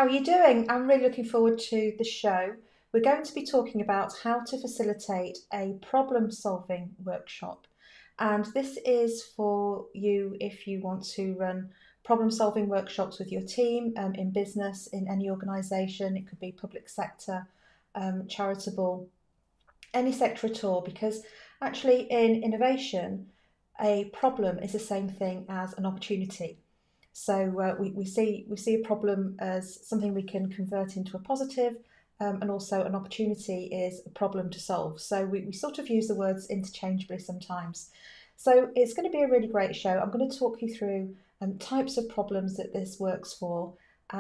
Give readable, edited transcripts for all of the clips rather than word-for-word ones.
How are you doing? I'm really looking forward to the show. We're going to be talking about how to facilitate a problem solving workshop. And this is for you if you want to run problem solving workshops with your team in business, in any organisation. It could be public sector, charitable, any sector at all, because actually in innovation, a problem is the same thing as an opportunity. So we see a problem as something we can convert into a positive, and also an opportunity is a problem to solve. So we sort of use the words interchangeably sometimes. So it's going to be a really great show. I'm going to talk you through types of problems that this works for,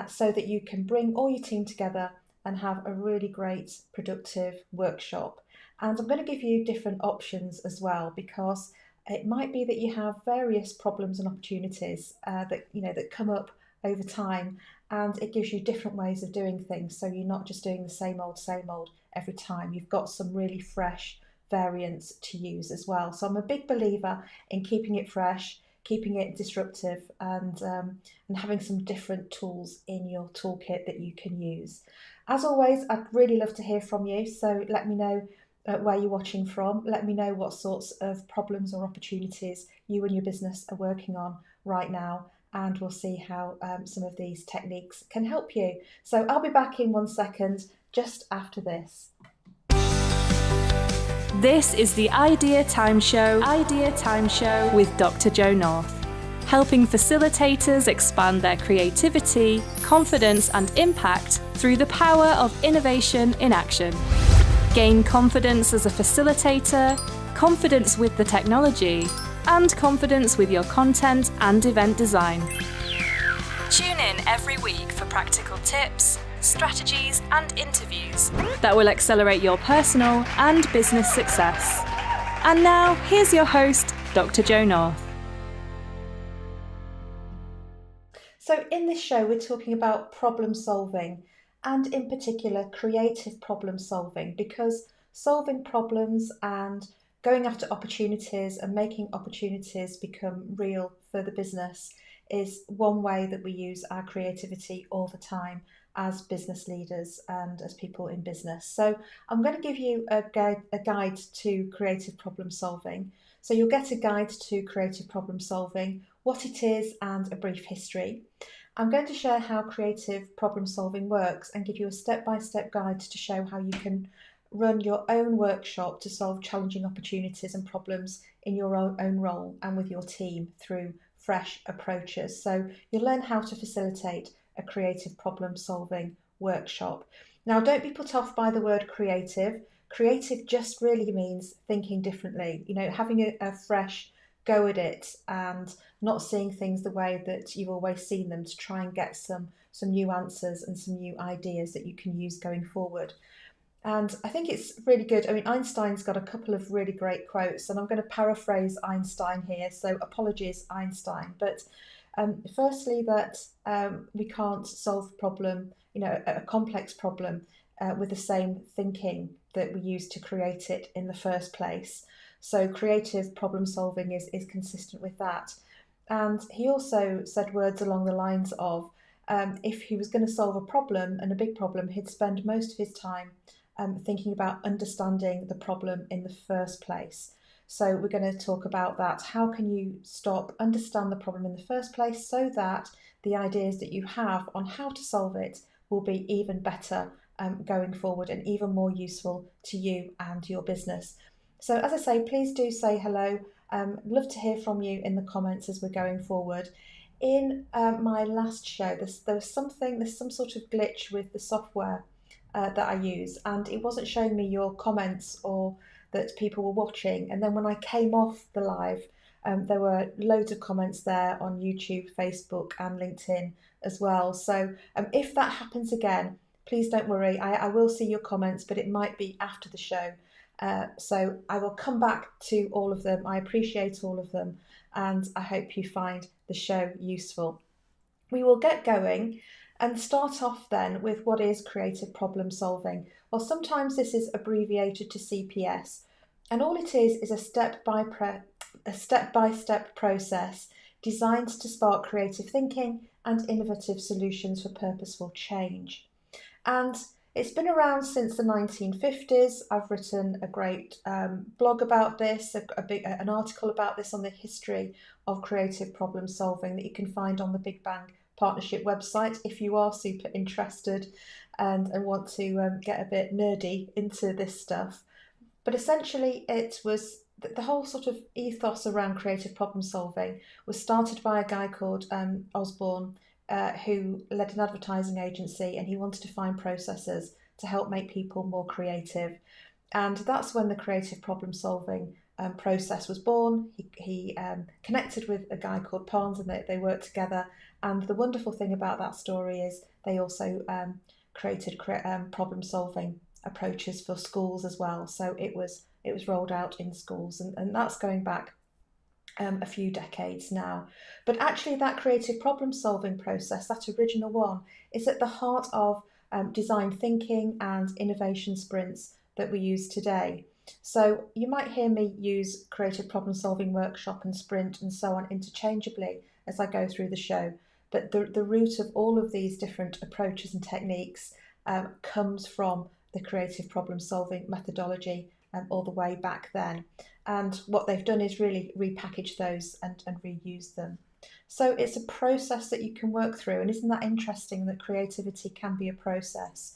so that you can bring all your team together and have a really great productive workshop. And I'm going to give you different options as well, because it might be that you have various problems and opportunities that come up over time, and it gives you different ways of doing things. So you're not just doing the same old every time. You've got some really fresh variants to use as well. So I'm a big believer in keeping it fresh, keeping it disruptive, and having some different tools in your toolkit that you can use. As always, I'd really love to hear from you. So let me know where you're watching from. Let me know what sorts of problems or opportunities you and your business are working on right now, and we'll see how some of these techniques can help you. So I'll be back in 1 second, just after this. This is the Idea Time Show with Dr. Jo North, helping facilitators expand their creativity, confidence and impact through the power of innovation in action. Gain confidence as a facilitator, confidence with the technology, and confidence with your content and event design. Tune in every week for practical tips, strategies, and interviews that will accelerate your personal and business success. And now, here's your host, Dr. Jo North. So in this show, we're talking about problem solving, and in particular creative problem solving, because solving problems and going after opportunities and making opportunities become real for the business is one way that we use our creativity all the time as business leaders and as people in business. So I'm going to give you a guide to creative problem solving. So you'll get a guide to creative problem solving, what it is, and a brief history. I'm going to share how creative problem solving works and give you a step-by-step guide to show how you can run your own workshop to solve challenging opportunities and problems in your own role and with your team through fresh approaches. So you'll learn how to facilitate a creative problem solving workshop. Now, don't be put off by the word creative. Creative just really means thinking differently, having a fresh go at it and not seeing things the way that you've always seen them, to try and get some new answers and some new ideas that you can use going forward. And I think it's really good. I mean, Einstein's got a couple of really great quotes, and I'm going to paraphrase Einstein here, so apologies, Einstein. But firstly, that we can't solve a problem, a complex problem, with the same thinking that we used to create it in the first place. So creative problem solving is consistent with that. And he also said words along the lines of, if he was going to solve a problem, and a big problem, he'd spend most of his time thinking about understanding the problem in the first place. So we're going to talk about that. How can you understand the problem in the first place, so that the ideas that you have on how to solve it will be even better going forward, and even more useful to you and your business. So as I say, please do say hello. Love to hear from you in the comments as we're going forward. In my last show, there's some sort of glitch with the software that I use, and it wasn't showing me your comments or that people were watching. And then when I came off the live, there were loads of comments there on YouTube, Facebook, and LinkedIn as well. So if that happens again, please don't worry. I will see your comments, but it might be after the show. So I will come back to all of them. I appreciate all of them, and I hope you find the show useful. We will get going and start off then with what is creative problem solving. Well, sometimes this is abbreviated to CPS, and all it is a step-by-step process designed to spark creative thinking and innovative solutions for purposeful change. And it's been around since the 1950s. I've written a great blog about this, an article about this on the history of creative problem solving that you can find on the Big Bang Partnership website if you are super interested and want to get a bit nerdy into this stuff. But essentially, it was the whole sort of ethos around creative problem solving was started by a guy called Osborne, who led an advertising agency, and he wanted to find processes to help make people more creative. And that's when the creative problem solving process was born. He connected with a guy called Pons, and they worked together. And the wonderful thing about that story is they also created problem solving approaches for schools as well. So it was rolled out in schools, and that's going back a few decades now. But actually that creative problem solving process, that original one, is at the heart of design thinking and innovation sprints that we use today. So you might hear me use creative problem solving workshop and sprint and so on interchangeably as I go through the show. But the root of all of these different approaches and techniques comes from the creative problem solving methodology all the way back then. And what they've done is really repackage those and reuse them. So it's a process that you can work through. And isn't that interesting that creativity can be a process?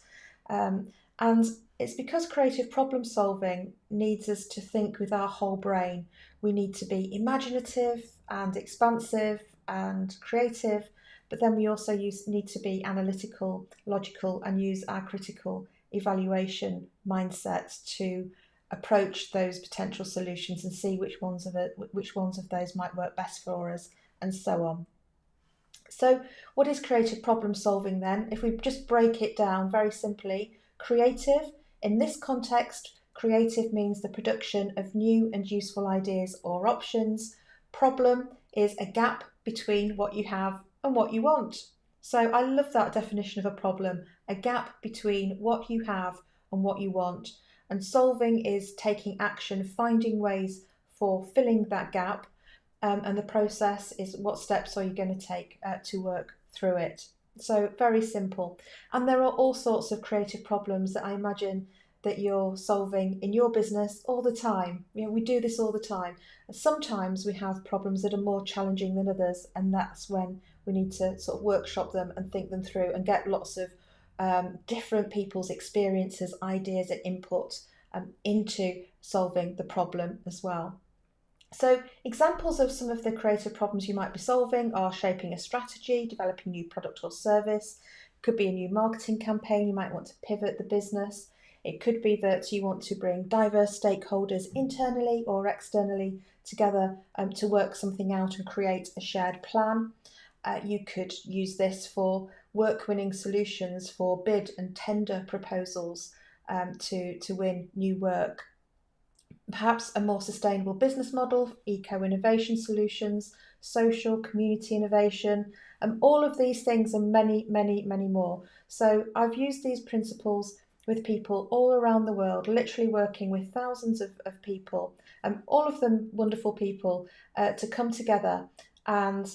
And it's because creative problem solving needs us to think with our whole brain. We need to be imaginative and expansive and creative, but then we also need to be analytical, logical, and use our critical evaluation mindset to approach those potential solutions and see which ones of those might work best for us, and so on. So what is creative problem solving then? If we just break it down very simply, creative, in this context, creative means the production of new and useful ideas or options. Problem is a gap between what you have and what you want. So I love that definition of a problem, a gap between what you have and what you want. And solving is taking action, finding ways for filling that gap. And the process is what steps are you going to take to work through it. So very simple. And there are all sorts of creative problems that I imagine that you're solving in your business all the time. You know, we do this all the time. Sometimes we have problems that are more challenging than others, and that's when we need to sort of workshop them and think them through and get lots of different people's experiences, ideas and input into solving the problem as well. So examples of some of the creative problems you might be solving are shaping a strategy, developing a new product or service. It could be a new marketing campaign, you might want to pivot the business. It could be that you want to bring diverse stakeholders internally or externally together to work something out and create a shared plan. You could use this for work-winning solutions for bid and tender proposals to win new work. Perhaps a more sustainable business model, eco-innovation solutions, social, community innovation, all of these things and many, many, many more. So I've used these principles with people all around the world, literally working with thousands of people, all of them wonderful people, to come together and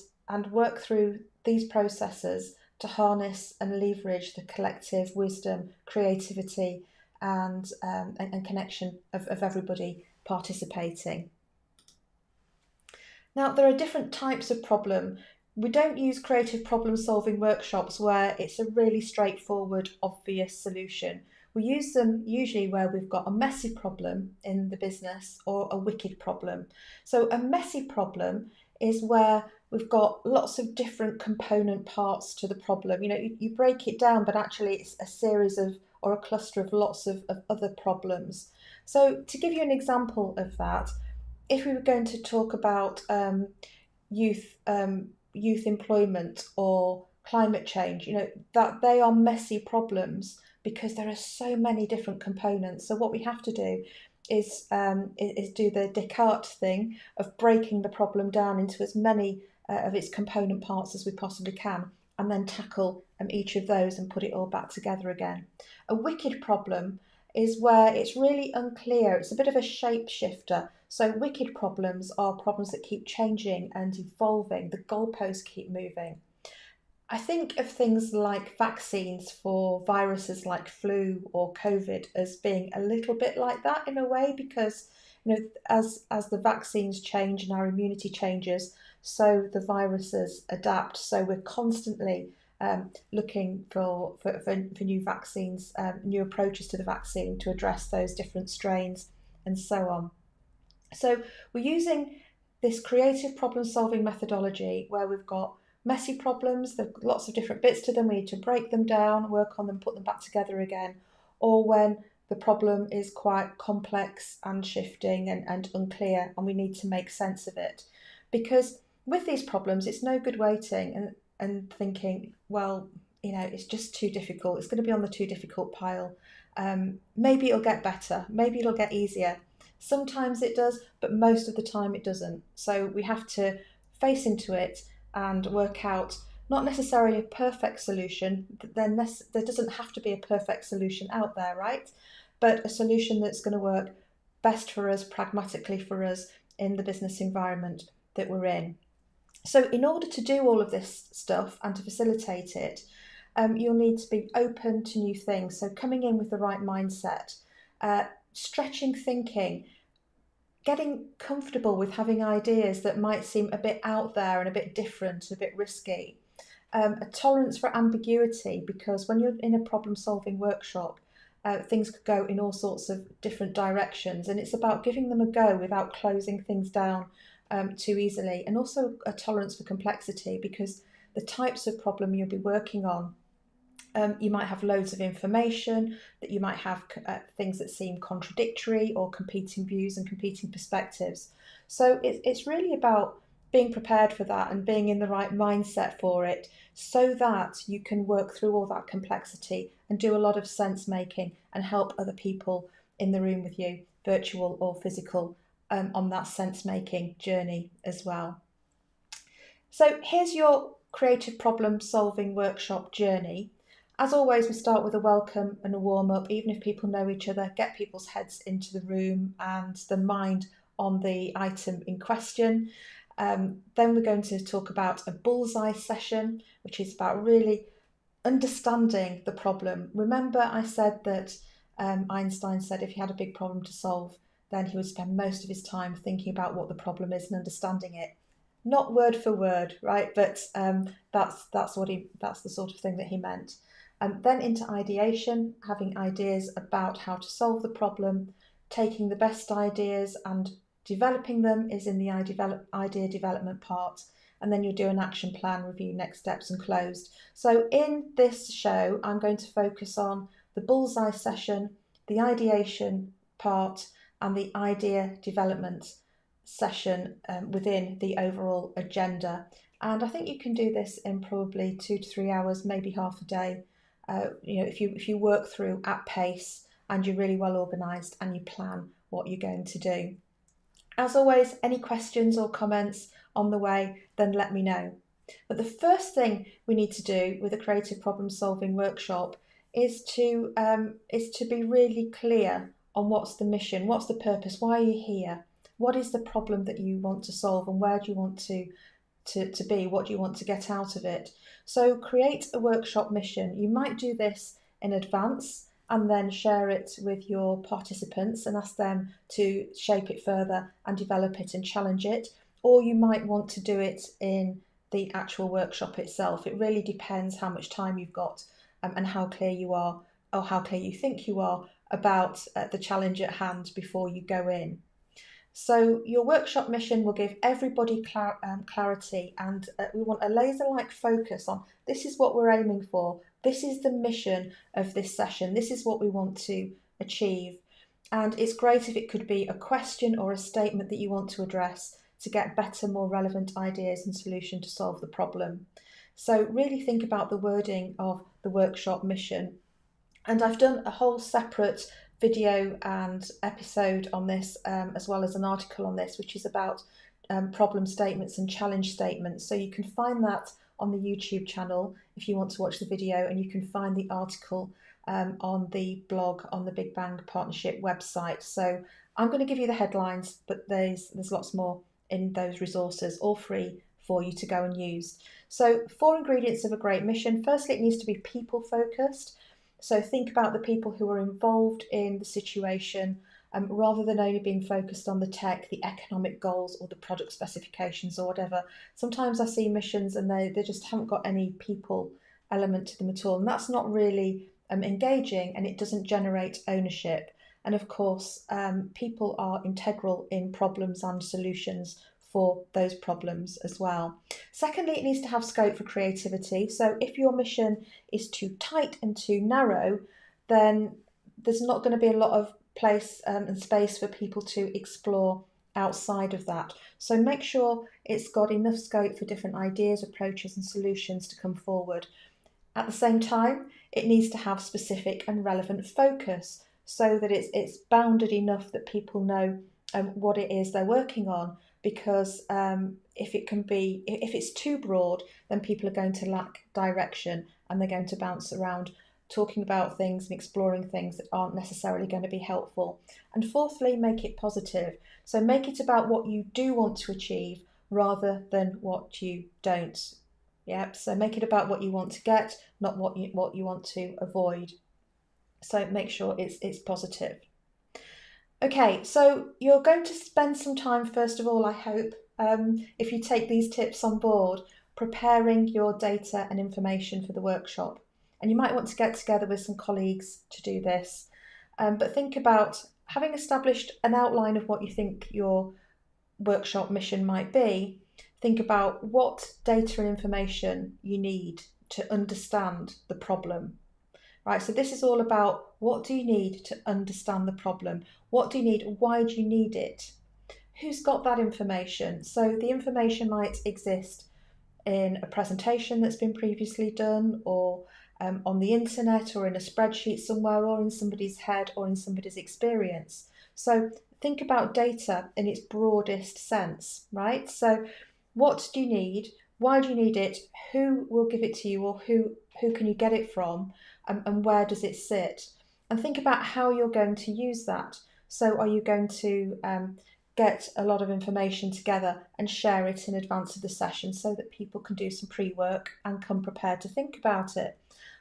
work through these processes to harness and leverage the collective wisdom, creativity, and connection of everybody participating. Now, there are different types of problem. We don't use creative problem solving workshops where it's a really straightforward, obvious solution. We use them usually where we've got a messy problem in the business or a wicked problem. So a messy problem is where we've got lots of different component parts to the problem. You know, you break it down, but actually it's a series of or a cluster of lots of other problems. So to give you an example of that, if we were going to talk about youth employment or climate change, you know, that they are messy problems because there are so many different components. So what we have to do is do the Descartes thing of breaking the problem down into as many of its component parts as we possibly can, and then tackle each of those and put it all back together again. A wicked problem is where it's really unclear. It's a bit of a shapeshifter. So wicked problems are problems that keep changing and evolving. The goalposts keep moving. I think of things like vaccines for viruses like flu or COVID as being a little bit like that in a way, because as the vaccines change and our immunity changes, so the viruses adapt. So we're constantly looking for new vaccines, new approaches to the vaccine to address those different strains and so on. So we're using this creative problem solving methodology where we've got messy problems, there are lots of different bits to them, we need to break them down, work on them, put them back together again, or when the problem is quite complex and shifting and unclear and we need to make sense of it. Because with these problems, it's no good waiting and thinking, well, it's just too difficult, it's going to be on the too difficult pile. Maybe it'll get better, maybe it'll get easier. Sometimes it does, but most of the time it doesn't. So we have to face into it and work out not necessarily a perfect solution. There doesn't have to be a perfect solution out there, right? But a solution that's going to work best for us, pragmatically for us in the business environment that we're in. So in order to do all of this stuff and to facilitate it, you'll need to be open to new things. So coming in with the right mindset, stretching thinking, getting comfortable with having ideas that might seem a bit out there and a bit different, a bit risky. A tolerance for ambiguity, because when you're in a problem solving workshop, things could go in all sorts of different directions, and it's about giving them a go without closing things down too easily. And also a tolerance for complexity, because the types of problem you'll be working on, you might have loads of information, that you might have things that seem contradictory or competing views and competing perspectives. So it's really about being prepared for that and being in the right mindset for it, so that you can work through all that complexity and do a lot of sense making and help other people in the room with you, virtual or physical, on that sense making journey as well. So here's your creative problem solving workshop journey. As always, we start with a welcome and a warm up, even if people know each other, get people's heads into the room and the mind on the item in question. Then we're going to talk about a bullseye session, which is about really understanding the problem. Remember, I said that Einstein said if he had a big problem to solve, then he would spend most of his time thinking about what the problem is and understanding it. Not word for word, right? But that's the sort of thing that he meant. Then into ideation, having ideas about how to solve the problem, taking the best ideas and developing them is in the idea development part, and then you'll do an action plan, review next steps and closed. So in this show, I'm going to focus on the bullseye session, the ideation part, and the idea development session within the overall agenda. And I think you can do this in probably 2 to 3 hours, maybe half a day. If you work through at pace and you're really well organised and you plan what you're going to do. As always, any questions or comments on the way, then let me know. But the first thing we need to do with a creative problem solving workshop is to be really clear on what's the mission, what's the purpose, why are you here, what is the problem that you want to solve, and where do you want to be, what do you want to get out of it. So create a workshop mission. You might do this in advance and then share it with your participants and ask them to shape it further and develop it and challenge it. Or you might want to do it in the actual workshop itself. It really depends how much time you've got and how clear you are, or how clear you think you are about the challenge at hand before you go in. So your workshop mission will give everybody clarity, and we want a laser-like focus on this is what we're aiming for, this is the mission of this session, this is what we want to achieve. And it's great if it could be a question or a statement that you want to address to get better, more relevant ideas and solution to solve the problem. So really think about the wording of the workshop mission. And I've done a whole separate video and episode on this, as well as an article on this, which is about problem statements and challenge statements. So you can find that on the YouTube channel if you want to watch the video, and you can find the article on the blog on the Big Bang Partnership website. So I'm going to give you the headlines, but there's lots more in those resources, all free for you to go and use. So 4 ingredients of a great mission. Firstly, it needs to be people focused. So think about the people who are involved in the situation, rather than only being focused on the tech, the economic goals, or the product specifications or whatever. Sometimes I see missions and they just haven't got any people element to them at all. And that's not really engaging, and it doesn't generate ownership. And of course, people are integral in problems and solutions for those problems as well. Secondly, it needs to have scope for creativity. So if your mission is too tight and too narrow, then there's not going to be a lot of place and space for people to explore outside of that. So make sure it's got enough scope for different ideas, approaches, and solutions to come forward. At the same time, it needs to have specific and relevant focus so that it's bounded enough that people know what it is they're working on. Because if it's too broad, then people are going to lack direction and they're going to bounce around talking about things and exploring things that aren't necessarily going to be helpful. And fourthly, make it positive. So make it about what you do want to achieve rather than what you don't. Yep. So make it about what you want to get, not what you want to avoid. So make sure it's positive. Okay, so you're going to spend some time, first of all, I hope, if you take these tips on board, preparing your data and information for the workshop. And you might want to get together with some colleagues to do this. But think about having established an outline of what you think your workshop mission might be. Think about what data and information you need to understand the problem. Right, so this is all about what do you need to understand the problem? What do you need? Why do you need it? Who's got that information? So the information might exist in a presentation that's been previously done, or on the internet, or in a spreadsheet somewhere, or in somebody's head, or in somebody's experience. So think about data in its broadest sense, right? So what do you need? Why do you need it? Who will give it to you, or who can you get it from, and where does it sit? And think about how you're going to use that. So are you going to get a lot of information together and share it in advance of the session so that people can do some pre-work and come prepared to think about it?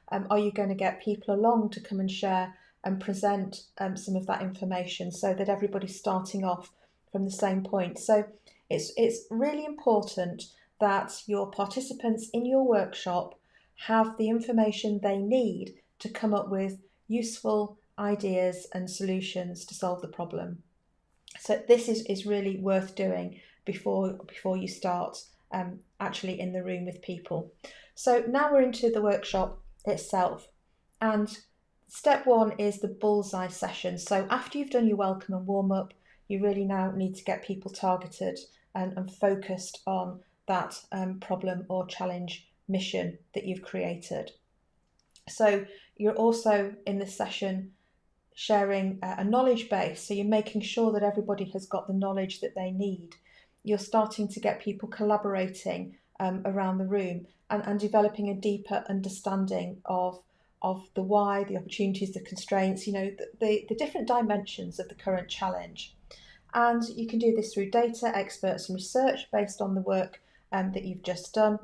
Are you going to get people along to come and share and present some of that information so that everybody's starting off from the same point? So it's really important that your participants in your workshop have the information they need to come up with useful ideas and solutions to solve the problem. So this is really worth doing before you start actually in the room with people. So now we're into the workshop itself, and step one is the bullseye session. So after you've done your welcome and warm up, you really now need to get people targeted and focused on that problem or challenge mission that you've created. So you're also in this session sharing a knowledge base. So you're making sure that everybody has got the knowledge that they need. You're starting to get people collaborating around the room and developing a deeper understanding of the why, the opportunities, the constraints, the different dimensions of the current challenge. And you can do this through data, experts, and research based on the work that you've just done,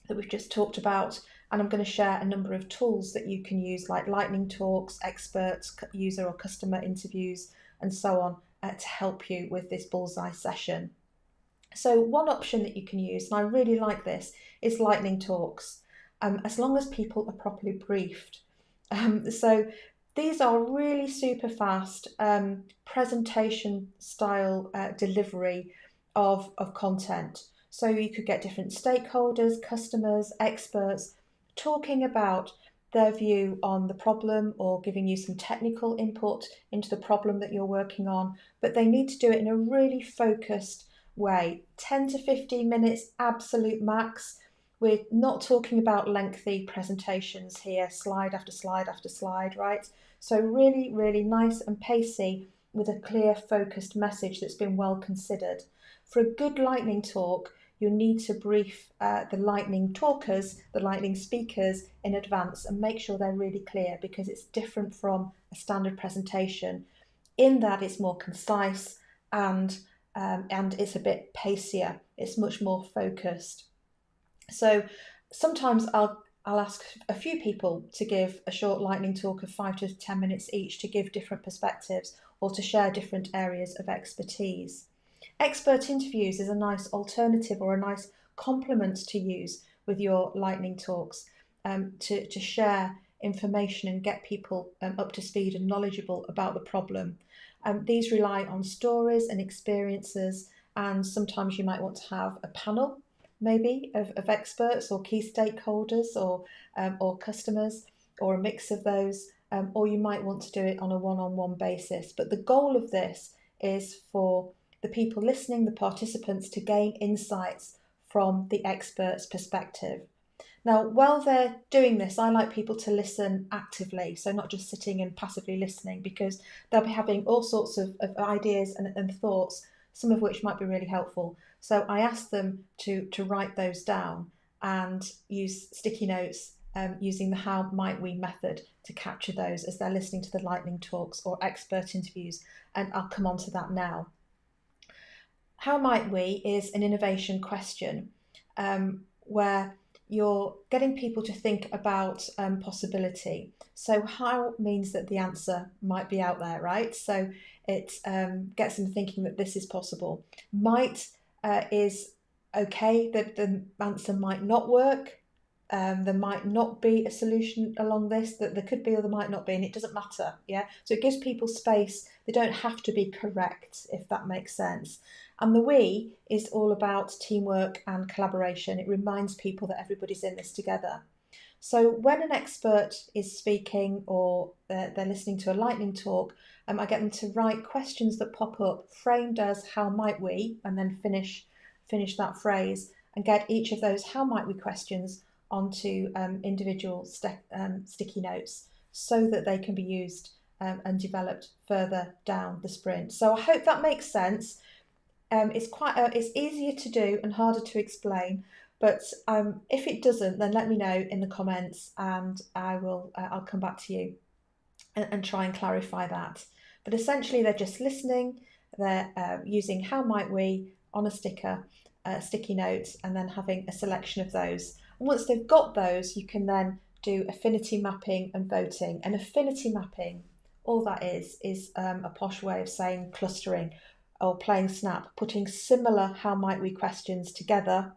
that we've just talked about. And I'm going to share a number of tools that you can use, like lightning talks, experts, user or customer interviews, and so on, to help you with this bullseye session. So one option that you can use, and I really like this, is lightning talks, as long as people are properly briefed. So these are really super fast presentation style delivery of content. So you could get different stakeholders, customers, experts talking about their view on the problem or giving you some technical input into the problem that you're working on, but they need to do it in a really focused way. 10 to 15 minutes, absolute max. We're not talking about lengthy presentations here, slide after slide after slide, right? So really, really nice and pacey with a clear, focused message that's been well considered. For a good lightning talk, you need to brief the lightning talkers, the lightning speakers in advance, and make sure they're really clear, because it's different from a standard presentation. in that it's more concise and it's a bit pacier. It's much more focused. So sometimes I'll ask a few people to give a short lightning talk of 5 to 10 minutes each to give different perspectives or to share different areas of expertise. Expert interviews is a nice alternative or a nice complement to use with your lightning talks, to share information and get people up to speed and knowledgeable about the problem. These rely on stories and experiences, and sometimes you might want to have a panel maybe of experts or key stakeholders or customers, or a mix of those, or you might want to do it on a one-on-one basis. But the goal of this is for the people listening, the participants, to gain insights from the expert's perspective. Now, while they're doing this, I like people to listen actively, so not just sitting and passively listening, because they'll be having all sorts of ideas and thoughts, some of which might be really helpful. So I ask them to write those down and use sticky notes, using the how might we method to capture those as they're listening to the lightning talks or expert interviews. And I'll come on to that now. How might we is an innovation question, where you're getting people to think about possibility. So how means that the answer might be out there, right? So it gets them thinking that this is possible. Might is okay, that the answer might not work. There might not be a solution along this, that there could be or there might not be, and it doesn't matter. Yeah, so it gives people space. They don't have to be correct, if that makes sense. And the we is all about teamwork and collaboration. It reminds people that everybody's in this together. So when an expert is speaking or they're listening to a lightning talk, I get them to write questions that pop up, framed as how might we, and then finish that phrase, and get each of those how might we questions onto individual sticky notes so that they can be used and developed further down the sprint. So I hope that makes sense. It's easier to do and harder to explain, but if it doesn't, then let me know in the comments, and I'll come back to you and try and clarify that. But essentially, they're just listening. They're using how might we on a sticky note, and then having a selection of those. And once they've got those, you can then do affinity mapping and voting. And affinity mapping, all that is a posh way of saying clustering or playing snap, putting similar how might we questions together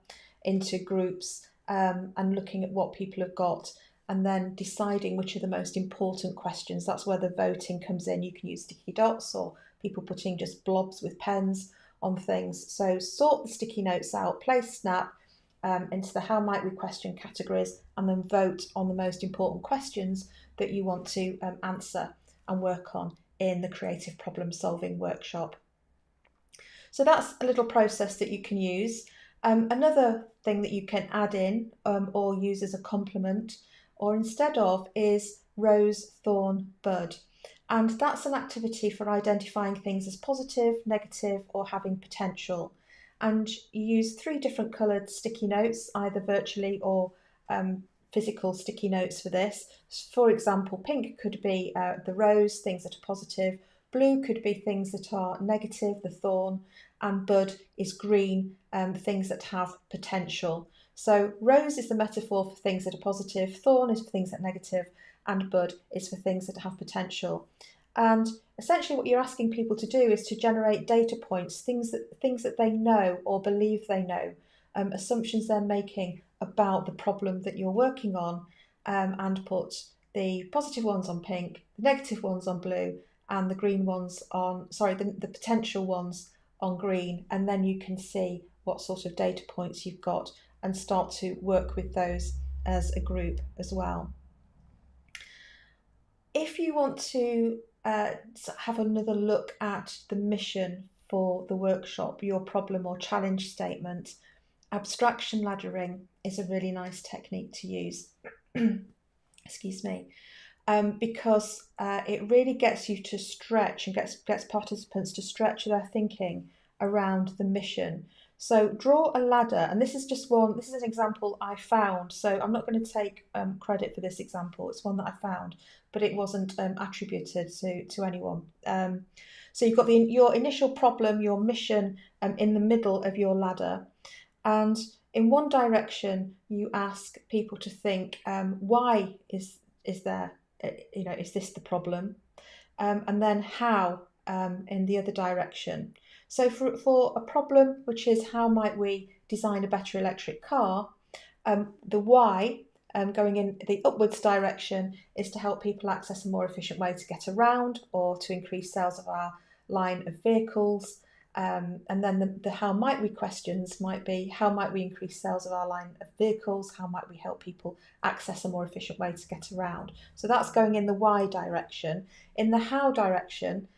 into groups, and looking at what people have got, and then deciding which are the most important questions. That's where the voting comes in. You can use sticky dots or people putting just blobs with pens on things. So sort the sticky notes out, place snap into the how might we question categories, and then vote on the most important questions that you want to answer and work on in the creative problem solving workshop. So that's a little process that you can use. Another thing that you can add in or use as a complement or instead of is rose, thorn, bud. And that's an activity for identifying things as positive, negative, or having potential. And you use 3 different coloured sticky notes, either virtually or physical sticky notes for this. For example, pink could be the rose, things that are positive. Blue could be things that are negative, the thorn, and bud is green, things that have potential. So rose is the metaphor for things that are positive, thorn is for things that are negative, and bud is for things that have potential. And essentially what you're asking people to do is to generate data points, things that they know or believe they know, assumptions they're making about the problem that you're working on, and put the positive ones on pink, the negative ones on blue, and the green ones on, the potential ones on green, and then you can see what sort of data points you've got and start to work with those as a group as well. If you want to have another look at the mission for the workshop, your problem or challenge statement, abstraction laddering is a really nice technique to use. Excuse me. Because it really gets you to stretch and gets participants to stretch their thinking around the mission. So draw a ladder, and this is just one, this is an example I found. So I'm not going to take credit for this example. It's one that I found, but it wasn't attributed to anyone. So you've got your initial problem, your mission in the middle of your ladder. And in one direction, you ask people to think, why is there, is this the problem? And then how in the other direction. So for a problem, which is how might we design a better electric car, the why, going in the upwards direction, is to help people access a more efficient way to get around or to increase sales of our line of vehicles. And then the how might we questions might be, how might we increase sales of our line of vehicles? How might we help people access a more efficient way to get around? So that's going in the why direction. In the how direction,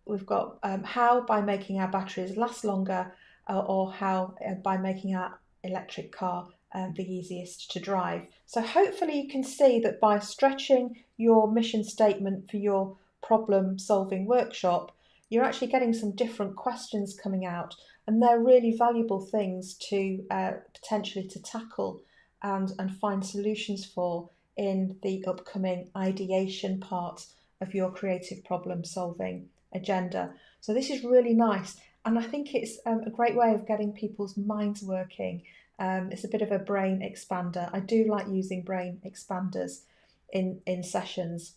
we've got how by making our batteries last longer, or how by making our electric car the easiest to drive. So hopefully you can see that by stretching your mission statement for your problem solving workshop, you're actually getting some different questions coming out, and they're really valuable things to potentially to tackle and find solutions for in the upcoming ideation part of your creative problem solving agenda. So this is really nice, and I think it's a great way of getting people's minds working. It's a bit of a brain expander. I do like using brain expanders in sessions.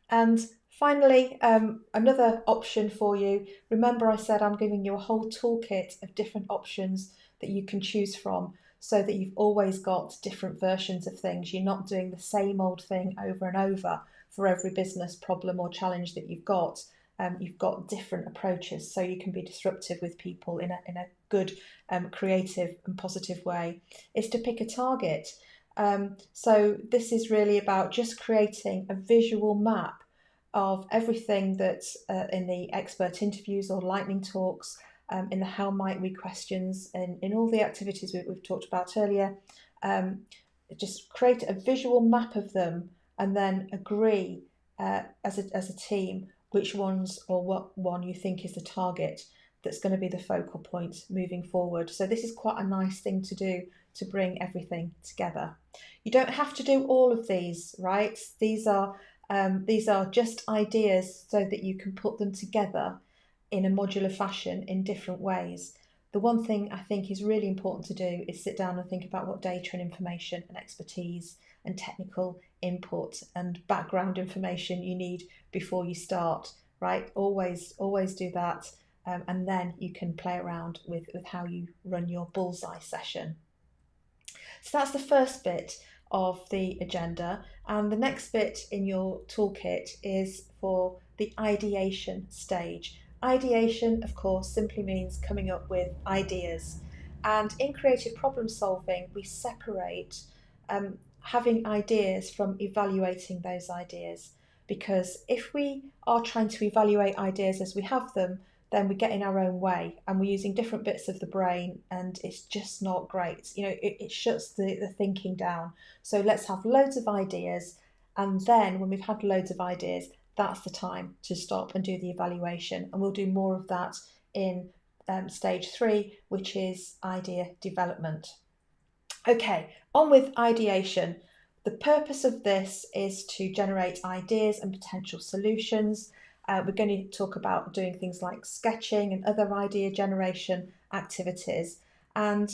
And finally, another option for you. Remember I said I'm giving you a whole toolkit of different options that you can choose from, so that you've always got different versions of things. You're not doing the same old thing over and over for every business problem or challenge that you've got. You've got different approaches, so you can be disruptive with people in a good, creative and positive way. Is to pick a target. So this is really about just creating a visual map of everything that's in the expert interviews or lightning talks, in the how might we questions, and in all the activities we've talked about earlier. Just create a visual map of them, and then agree as a team which ones or what one you think is the target that's going to be the focal point moving forward. So this is quite a nice thing to do to bring everything together. You don't have to do all of these, right? These are just ideas so that you can put them together in a modular fashion in different ways. The one thing I think is really important to do is sit down and think about what data and information and expertise and technical input and background information you need before you start, right? Always do that, and then you can play around with how you run your bullseye session. So that's the first bit of the agenda, and the next bit in your toolkit is for the ideation stage. Ideation, of course, simply means coming up with ideas, and in creative problem solving we separate having ideas from evaluating those ideas, because if we are trying to evaluate ideas as we have them, then we get in our own way and we're using different bits of the brain, and it's just not great. It shuts the thinking down. So let's have loads of ideas, and then when we've had loads of ideas, that's the time to stop and do the evaluation. And we'll do more of that in stage 3, which is idea development. Okay, on with ideation. The purpose of this is to generate ideas and potential solutions. We're going to talk about doing things like sketching and other idea generation activities. And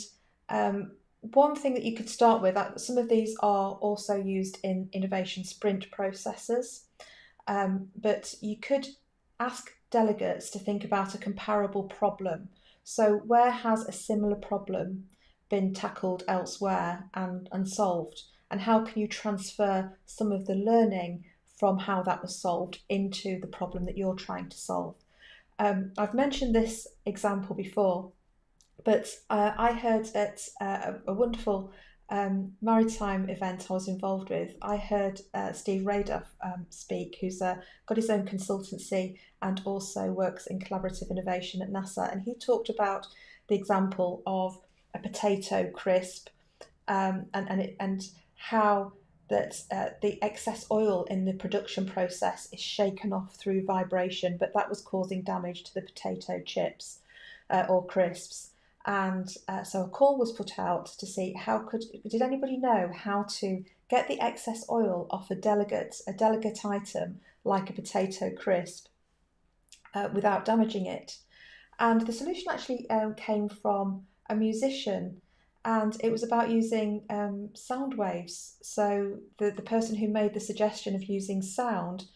one thing that you could start with, some of these are also used in innovation sprint processes, but you could ask delegates to think about a comparable problem. So where has a similar problem been tackled elsewhere and solved? And how can you transfer some of the learning from how that was solved into the problem that you're trying to solve? I've mentioned this example before, but I heard at a wonderful maritime event I was involved with. I heard Steve Rader speak, who's got his own consultancy and also works in collaborative innovation at NASA. And he talked about the example of a potato crisp, and how that the excess oil in the production process is shaken off through vibration, but that was causing damage to the potato chips. or crisps. And so a call was put out to see did anybody know how to get the excess oil off a delicate item like a potato crisp without damaging it. And the solution actually came from a musician, and it was about using sound waves. So the person who made the suggestion of using sound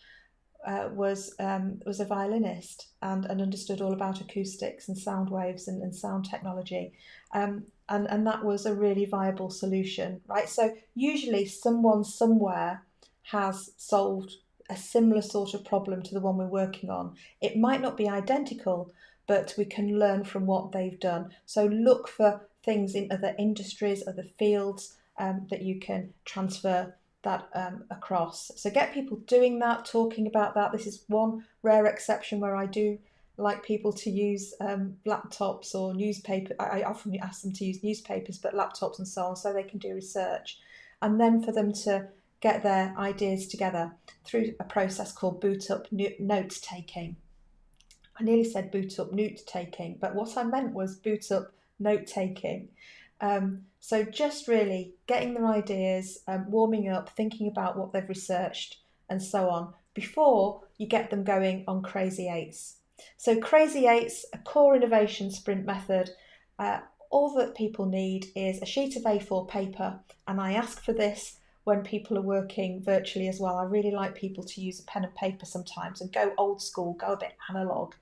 was a violinist and understood all about acoustics and sound waves and sound technology. And that was a really viable solution, right? So usually someone somewhere has solved a similar sort of problem to the one we're working on. It might not be identical, but we can learn from what they've done. So look for things in other industries, other fields that you can transfer that across. So get people doing that, talking about that. This is one rare exception where I do like people to use laptops or newspaper. I often ask them to use newspapers, but laptops and so on, so they can do research. And then for them to get their ideas together through a process called boot up note taking. I nearly said boot up note taking, but what I meant was boot up note taking. So just really getting their ideas, warming up, thinking about what they've researched and so on before you get them going on Crazy Eights. So Crazy Eights, a core innovation sprint method. All that people need is a sheet of A4 paper, and I ask for this when people are working virtually as well. I really like people to use a pen and paper sometimes and go old school, go a bit analog.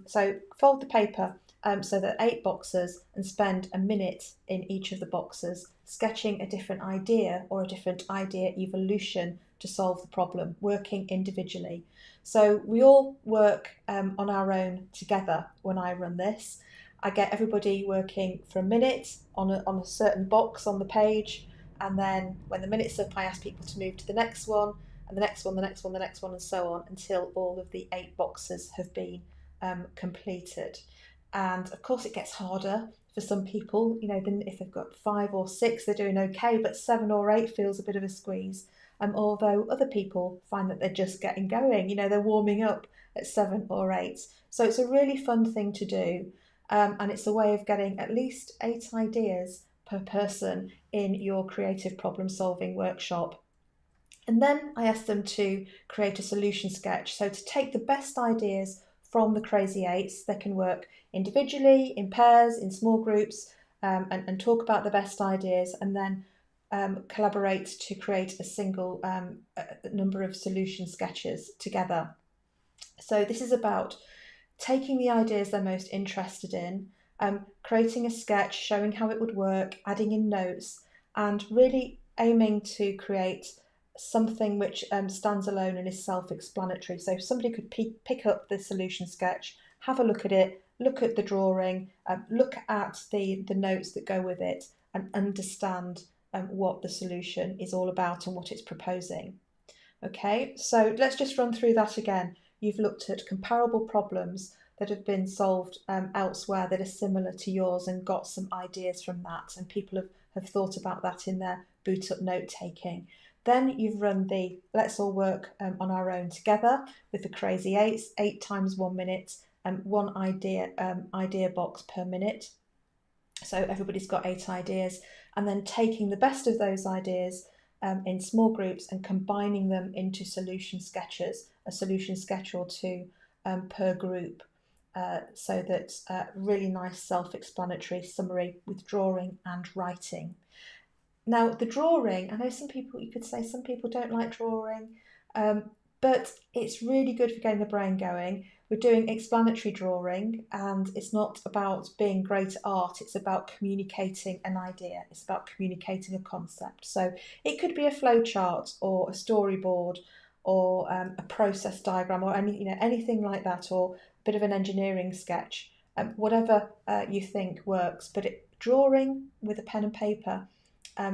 So fold the paper so that 8 boxes and spend a minute in each of the boxes sketching a different idea or a different idea evolution to solve the problem, working individually. So we all work on our own together when I run this. I get everybody working for a minute on a certain box on the page, and then when the minute's up I ask people to move to the next one, and the next one, the next one, the next one, and so on until all of the 8 boxes have been completed. And of course it gets harder for some people, then if they've got 5 or 6 they're doing okay, but 7 or 8 feels a bit of a squeeze. Although other people find that they're just getting going, they're warming up at 7 or 8. So it's a really fun thing to do, and it's a way of getting at least 8 ideas per person in your creative problem solving workshop. And then I asked them to create a solution sketch. So to take the best ideas from the Crazy Eights, they can work individually, in pairs, in small groups, and talk about the best ideas, and then collaborate to create a single number of solution sketches together. So this is about taking the ideas they're most interested in, creating a sketch, showing how it would work, adding in notes, and really aiming to create something which stands alone and is self-explanatory. So somebody could pick up the solution sketch, have a look at it, look at the drawing, look at the notes that go with it, and understand what the solution is all about and what it's proposing. Okay, so let's just run through that again. You've looked at comparable problems that have been solved elsewhere that are similar to yours and got some ideas from that, and people have thought about that in their boot up note taking. Then you've run the let's all work on our own together with the Crazy Eights, 8 times 1 minute, and 1 idea box per minute. So everybody's got 8 ideas, and then taking the best of those ideas in small groups and combining them into solution sketches, a solution sketch or 2 per group, so that really nice self-explanatory summary with drawing and writing. Now the drawing, I know you could say some people don't like drawing, but it's really good for getting the brain going. We're doing explanatory drawing, and it's not about being great at art, it's about communicating an idea, it's about communicating a concept. So it could be a flow chart or a storyboard or a process diagram or anything like that, or a bit of an engineering sketch, whatever you think works. But drawing with a pen and paper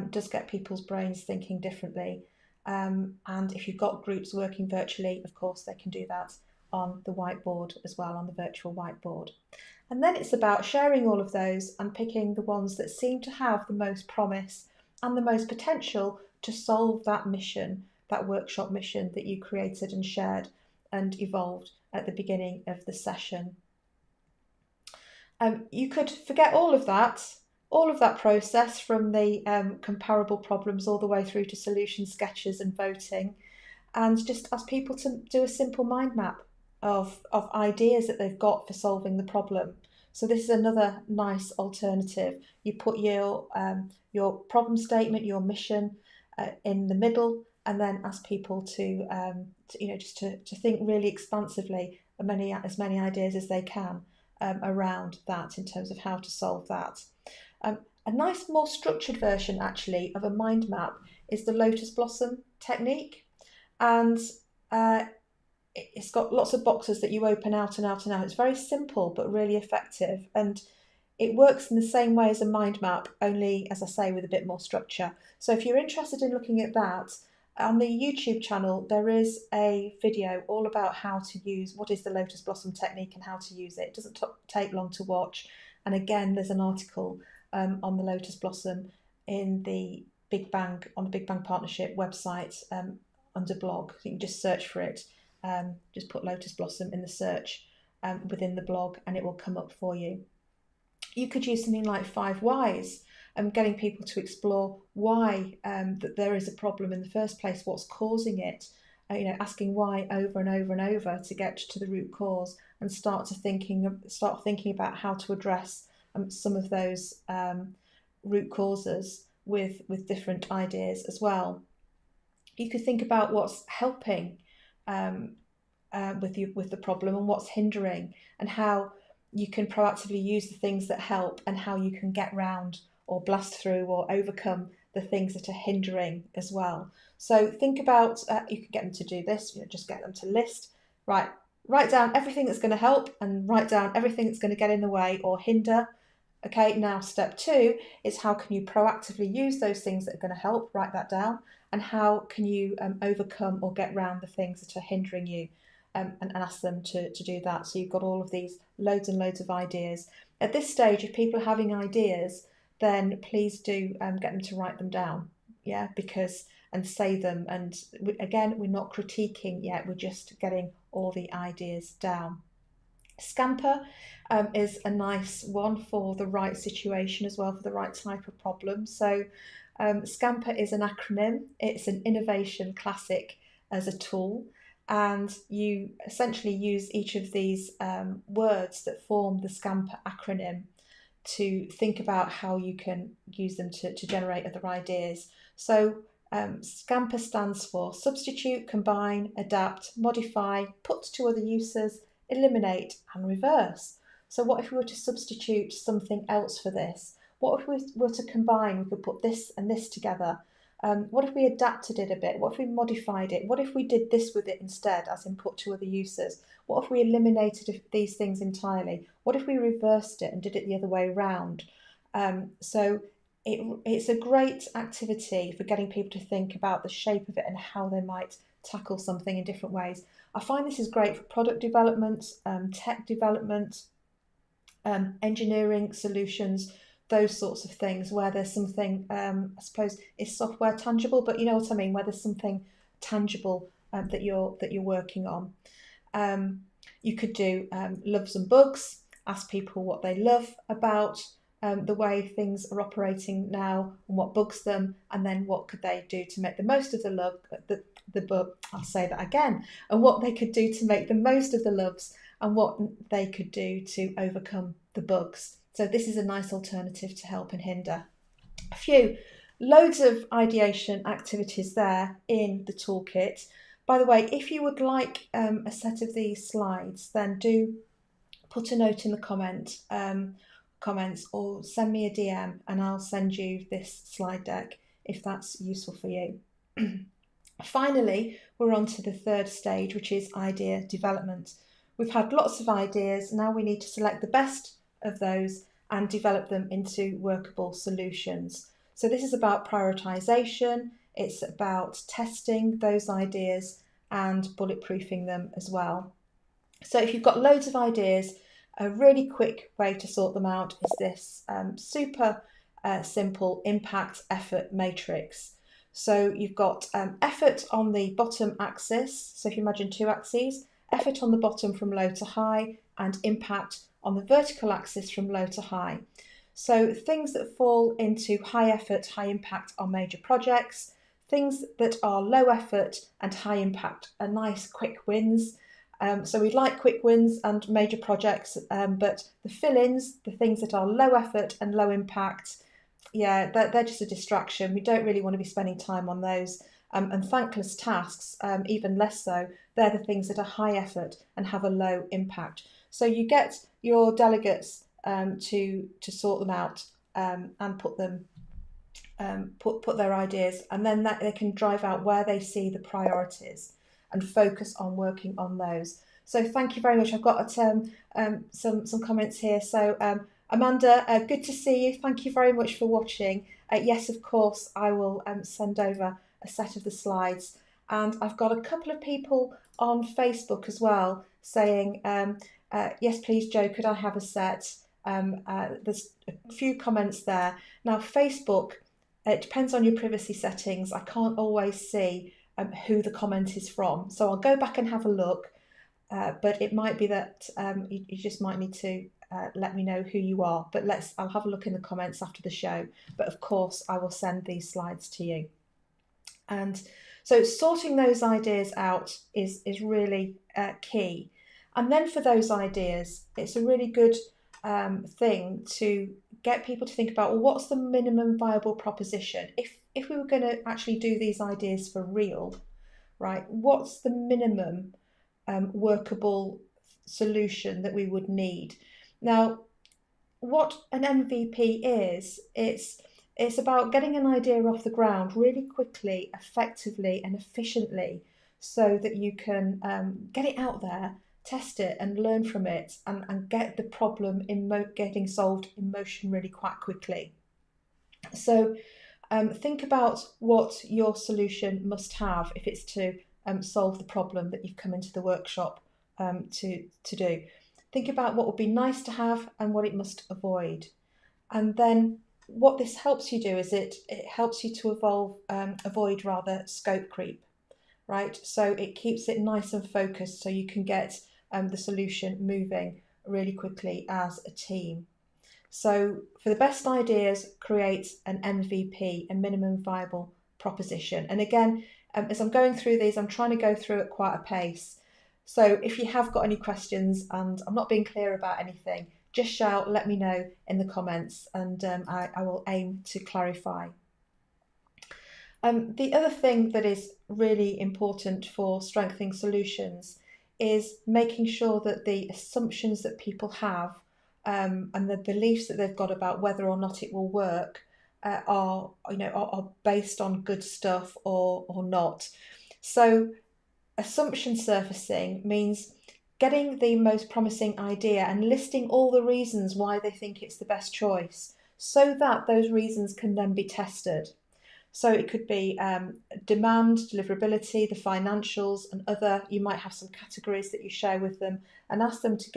does get people's brains thinking differently. And if you've got groups working virtually, of course they can do that on the whiteboard as well, on the virtual whiteboard. And then it's about sharing all of those and picking the ones that seem to have the most promise and the most potential to solve that mission, that workshop mission that you created and shared and evolved at the beginning of the session. You could forget all of that process from the comparable problems all the way through to solution sketches and voting, and just ask people to do a simple mind map of ideas that they've got for solving the problem. So this is another nice alternative. You put your problem statement, your mission in the middle, and then ask people to think really expansively as many ideas as they can around that in terms of how to solve that. A nice, more structured version actually of a mind map is the lotus blossom technique, and uh, it's got lots of boxes that you open out and out and out. It's very simple but really effective, and it works in the same way as a mind map, only, as I say, with a bit more structure. So if you're interested in looking at that, on the YouTube channel, there is a video all about how to use what is the lotus blossom technique and how to use it. It doesn't take long to watch. And again, there's an article on the lotus blossom in the Big Bang, on the Big Bang Partnership website under blog. You can just search for it. Just put lotus blossom in the search within the blog and it will come up for you. You could use something like 5 whys, getting people to explore why that there is a problem in the first place, what's causing it, asking why over and over and over to get to the root cause and start thinking about how to address some of those root causes with different ideas as well. You could think about what's helping with the problem and what's hindering, and how you can proactively use the things that help and how you can get round or blast through or overcome the things that are hindering as well. So think about, you can get them to do this, just get them to write down everything that's going to help and write down everything that's going to get in the way or hinder. Okay, now step 2 is how can you proactively use those things that are going to help, write that down, and how can you overcome or get round the things that are hindering you. And ask them to do that. So you've got all of these loads and loads of ideas. At this stage, if people are having ideas, then please do get them to write them down, and say them. And again, we're not critiquing yet, we're just getting all the ideas down. Scamper is a nice one for the right situation as well, for the right type of problem. So Scamper is an acronym. It's an innovation classic as a tool. And you essentially use each of these words that form the Scamper acronym to think about how you can use them to generate other ideas. So Scamper stands for substitute, combine, adapt, modify, put to other uses, eliminate and reverse. So what if we were to substitute something else for this? What if we were to combine? We could put this and this together. What if we adapted it a bit? What if we modified it? What if we did this with it instead, as in put to other uses? What if we eliminated these things entirely? What if we reversed it and did it the other way around? So it's a great activity for getting people to think about the shape of it and how they might tackle something in different ways. I find this is great for product development, tech development, engineering solutions, those sorts of things where there's something, I suppose, is software tangible, but you know what I mean, where there's something tangible that you're working on. You could do loves and bugs, ask people what they love about the way things are operating now and what bugs them, and then what could they do to make the most of the bug. I'll say that again, and what they could do to make the most of the loves and what they could do to overcome the bugs. So this is a nice alternative to help and hinder. Loads of ideation activities there in the toolkit. By the way, if you would like a set of these slides, then do put a note in the comments or send me a DM and I'll send you this slide deck if that's useful for you. Finally, we're on to the third stage, which is idea development. We've had lots of ideas. Now we need to select the best of those and develop them into workable solutions. So this is about prioritization. It's about testing those ideas and bulletproofing them as well. So if you've got loads of ideas, a really quick way to sort them out is this super simple impact effort matrix. So you've got effort on the bottom axis. So if you imagine two axes, effort on the bottom from low to high, and impact on the vertical axis from low to high. So things that fall into high effort, high impact are major projects. Things that are low effort and high impact are nice quick wins. So we'd like quick wins and major projects, but the fill-ins, the things that are low effort and low impact, yeah, they're just a distraction. We don't really want to be spending time on those. And thankless tasks, even less so, they're the things that are high effort and have a low impact. So you get your delegates to sort them out and put them put their ideas, and then that they can drive out where they see the priorities and focus on working on those. So thank you very much. I've got some comments here. So Amanda, good to see you. Thank you very much for watching. Yes, of course, I will send over a set of the slides. And I've got a couple of people on Facebook as well saying, yes, please, Jo, could I have a set? There's a few comments there. Now, Facebook, it depends on your privacy settings. I can't always see who the comment is from. So I'll go back and have a look. But it might be that you just might need to let me know who you are. But I'll have a look in the comments after the show. But of course, I will send these slides to you. And so sorting those ideas out is really key. And then for those ideas, it's a really good thing to get people to think about, well, what's the minimum viable proposition? If we were going to actually do these ideas for real, right, what's the minimum workable solution that we would need? Now, what an MVP is, it's about getting an idea off the ground really quickly, effectively and efficiently so that you can get it out there, test it and learn from it and get the problem getting solved in motion really quite quickly. So think about what your solution must have if it's to solve the problem that you've come into the workshop to do. Think about what would be nice to have and what it must avoid. And then what this helps you do is it helps you to avoid scope creep, right? So it keeps it nice and focused so you can get the solution moving really quickly as a team. So for the best ideas, create an MVP, a minimum viable proposition. And again, as I'm going through these, I'm trying to go through at quite a pace. So if you have got any questions and I'm not being clear about anything, just shout, let me know in the comments, and I will aim to clarify. The other thing that is really important for strengthening solutions is making sure that the assumptions that people have and the beliefs that they've got about whether or not it will work are based on good stuff or not. So assumption surfacing means getting the most promising idea and listing all the reasons why they think it's the best choice so that those reasons can then be tested. So it could be demand, deliverability, the financials and other. You might have some categories that you share with them and ask them to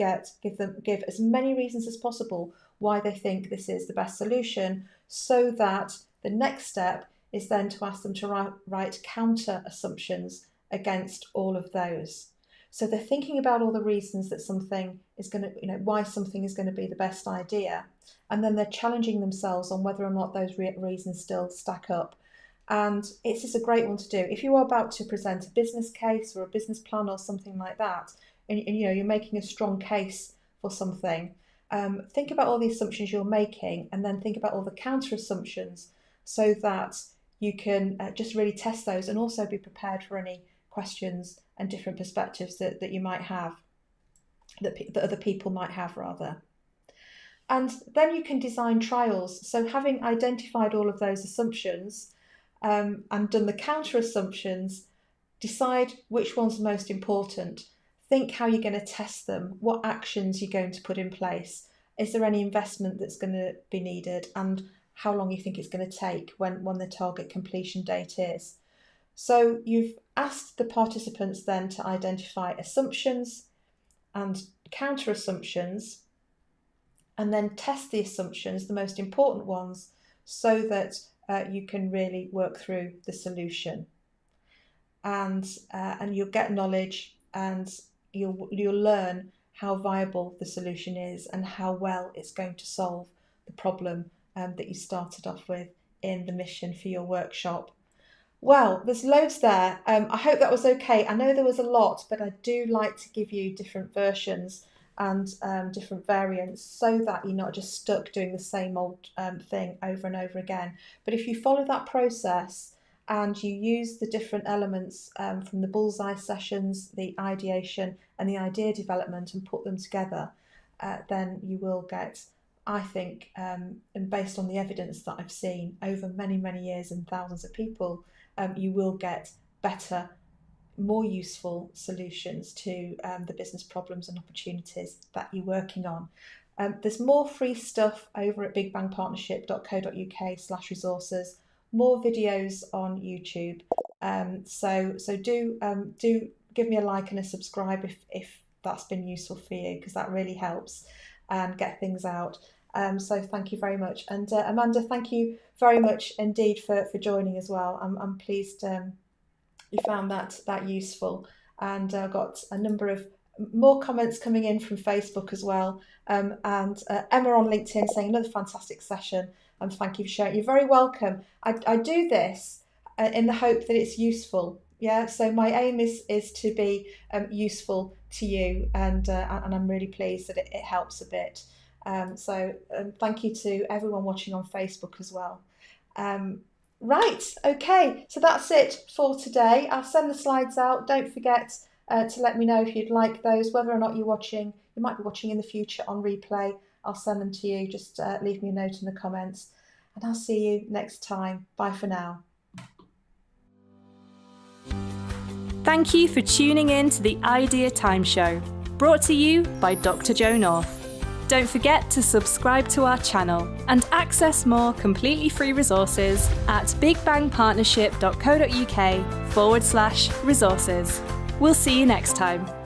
give as many reasons as possible why they think this is the best solution, so that the next step is then to ask them to write counter assumptions against all of those. So they're thinking about all the reasons that something is going to, why something is going to be the best idea. And then they're challenging themselves on whether or not those reasons still stack up. And it's just a great one to do. If you are about to present a business case or a business plan or something like that, and you're making a strong case for something, think about all the assumptions you're making and then think about all the counter assumptions so that you can just really test those and also be prepared for any questions and different perspectives that you might have, that other people might have rather. And then you can design trials. So having identified all of those assumptions and done the counter assumptions, decide which one's most important. Think how you're going to test them, what actions you're going to put in place. Is there any investment that's going to be needed, and how long you think it's going to take when the target completion date is. So you've asked the participants then to identify assumptions and counter assumptions, and then test the assumptions, the most important ones, so that you can really work through the solution. And you'll get knowledge, and you'll learn how viable the solution is and how well it's going to solve the problem that you started off with in the mission for your workshop. Well, there's loads there. I hope that was okay. I know there was a lot, but I do like to give you different versions and different variants so that you're not just stuck doing the same old thing over and over again. But if you follow that process and you use the different elements from the bullseye sessions, the ideation and the idea development and put them together, then you will get, I think, and based on the evidence that I've seen over many, many years and thousands of people, you will get better, more useful solutions to the business problems and opportunities that you're working on. There's more free stuff over at bigbangpartnership.co.uk/resources, more videos on YouTube. So do give me a like and a subscribe if that's been useful for you, because that really helps and get things out. So thank you very much. And Amanda, thank you very much indeed for joining as well. I'm pleased you found that useful. And I've got a number of more comments coming in from Facebook as well. And Emma on LinkedIn saying another fantastic session. And thank you for sharing. You're very welcome. I do this in the hope that it's useful. Yeah, so my aim is to be useful to you, and I'm really pleased that it helps a bit. So thank you to everyone watching on Facebook as well. Right, okay, so that's it for today. I'll send the slides out. Don't forget to let me know if you'd like those, whether or not you're watching. You might be watching in the future on replay. I'll send them to you. Just leave me a note in the comments. And I'll see you next time. Bye for now. Thank you for tuning in to the Idea Time Show, brought to you by Dr. Jo North. Don't forget to subscribe to our channel and access more completely free resources at bigbangpartnership.co.uk/resources. We'll see you next time.